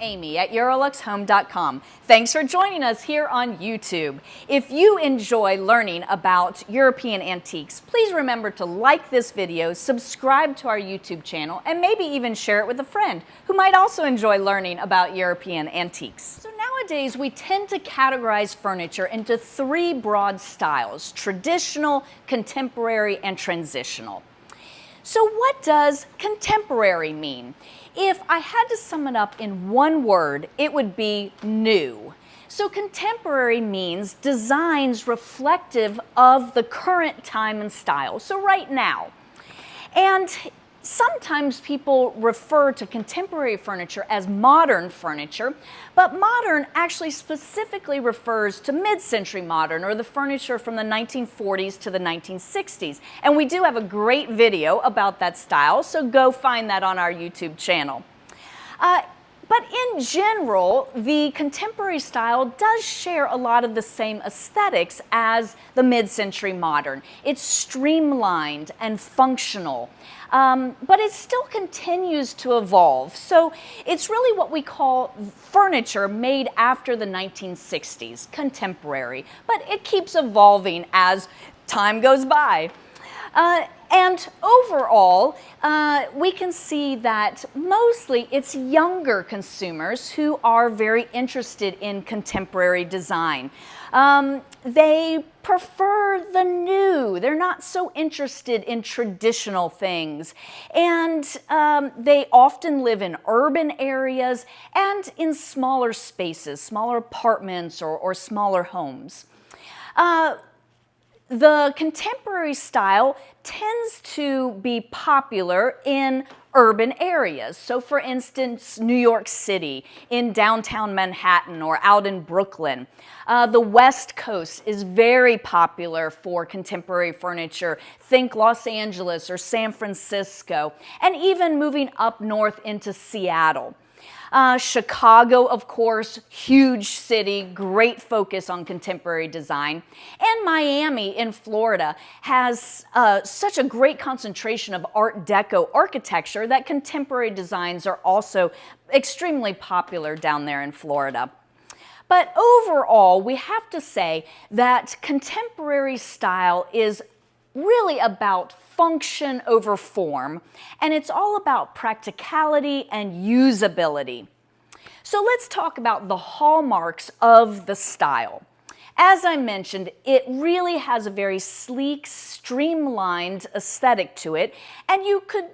Amy at EuroluxHome.com. Thanks for joining us here on YouTube. If you enjoy learning about European antiques, please remember to like this video, subscribe to our YouTube channel, and maybe even share it with a friend who might also enjoy learning about European antiques. So nowadays, we tend to categorize furniture into three broad styles: traditional, contemporary, and transitional. So what does contemporary mean? If I had to sum it up in one word, it would be new. So contemporary means designs reflective of the current time and style, so right now. And sometimes people refer to contemporary furniture as modern furniture, but modern actually specifically refers to mid-century modern, or the furniture from the 1940s to the 1960s. And we do have a great video about that style, so go find that on our YouTube channel. But in general, the contemporary style does share a lot of the same aesthetics as the mid-century modern. It's streamlined and functional, but it still continues to evolve. So it's really what we call furniture made after the 1960s, contemporary, but it keeps evolving as time goes by. And overall, we can see that mostly it's younger consumers who are very interested in contemporary design. They prefer the new. They're not so interested in traditional things. And they often live in urban areas and in smaller spaces, smaller apartments or smaller homes. The contemporary style tends to be popular in urban areas. So for instance, New York City, in downtown Manhattan, or out in Brooklyn. The West Coast is very popular for contemporary furniture. Think Los Angeles or San Francisco, and even moving up north into Seattle. Chicago, of course, huge city, great focus on contemporary design. And Miami in Florida has such a great concentration of Art Deco architecture that contemporary designs are also extremely popular down there in Florida. But overall, we have to say that contemporary style is really about function over form, and it's all about practicality and usability. So let's talk about the hallmarks of the style. As I mentioned, it really has a very sleek, streamlined aesthetic to it, and you could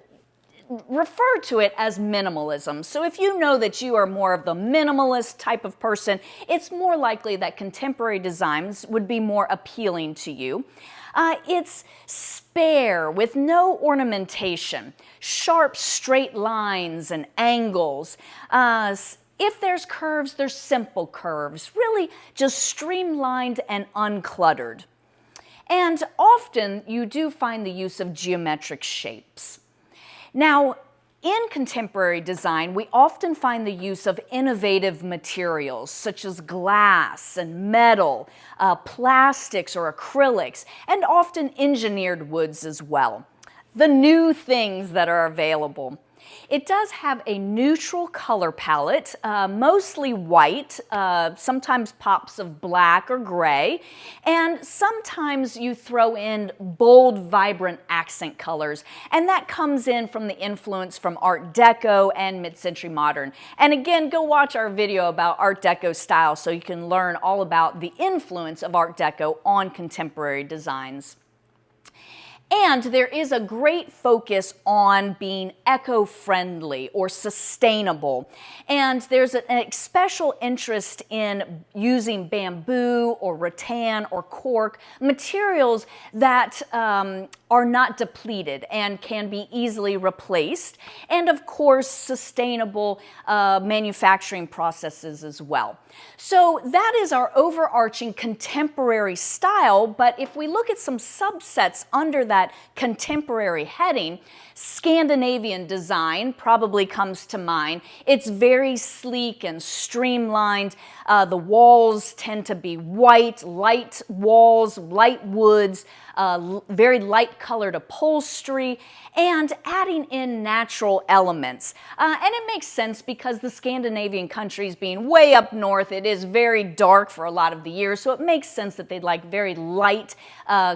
refer to it as minimalism. So if you know that you are more of the minimalist type of person, it's more likely that contemporary designs would be more appealing to you. It's spare with no ornamentation, sharp straight lines and angles. If there's curves, there's simple curves, really just streamlined and uncluttered. And often you do find the use of geometric shapes. Now, in contemporary design, we often find the use of innovative materials such as glass and metal, plastics or acrylics, and often engineered woods as well. The new things that are available. It does have a neutral color palette, mostly white, sometimes pops of black or gray, and sometimes you throw in bold, vibrant accent colors, and that comes in from the influence from Art Deco and mid-century modern. And again, go watch our video about Art Deco style so you can learn all about the influence of Art Deco on contemporary designs. And there is a great focus on being eco-friendly or sustainable. And there's a special interest in using bamboo or rattan or cork, materials that are not depleted and can be easily replaced. And of course, sustainable manufacturing processes as well. So that is our overarching contemporary style, but if we look at some subsets under that contemporary heading, Scandinavian design probably comes to mind. It's very sleek and streamlined. The walls tend to be white, light walls, light woods, very light colored upholstery, and adding in natural elements. And it makes sense because the Scandinavian countries being way up north, it is very dark for a lot of the year, so it makes sense that they'd like very light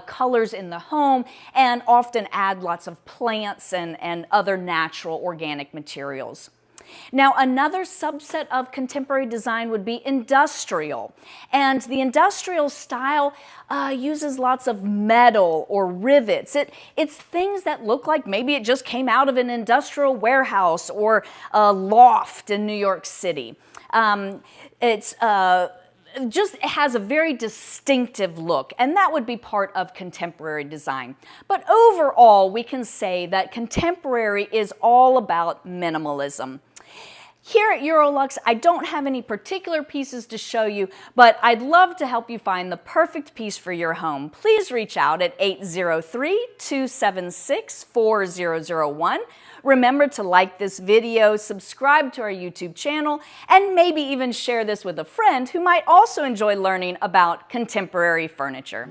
colors in the home and often add lots of plants and other natural organic materials. Now, another subset of contemporary design would be industrial. And the industrial style uses lots of metal or rivets. It's things that look like maybe it just came out of an industrial warehouse or a loft in New York City. It has a very distinctive look, and that would be part of contemporary design. But overall, we can say that contemporary is all about minimalism. Here at Eurolux, I don't have any particular pieces to show you, but I'd love to help you find the perfect piece for your home. Please reach out at 803-276-4001. Remember to like this video, subscribe to our YouTube channel, and maybe even share this with a friend who might also enjoy learning about contemporary furniture.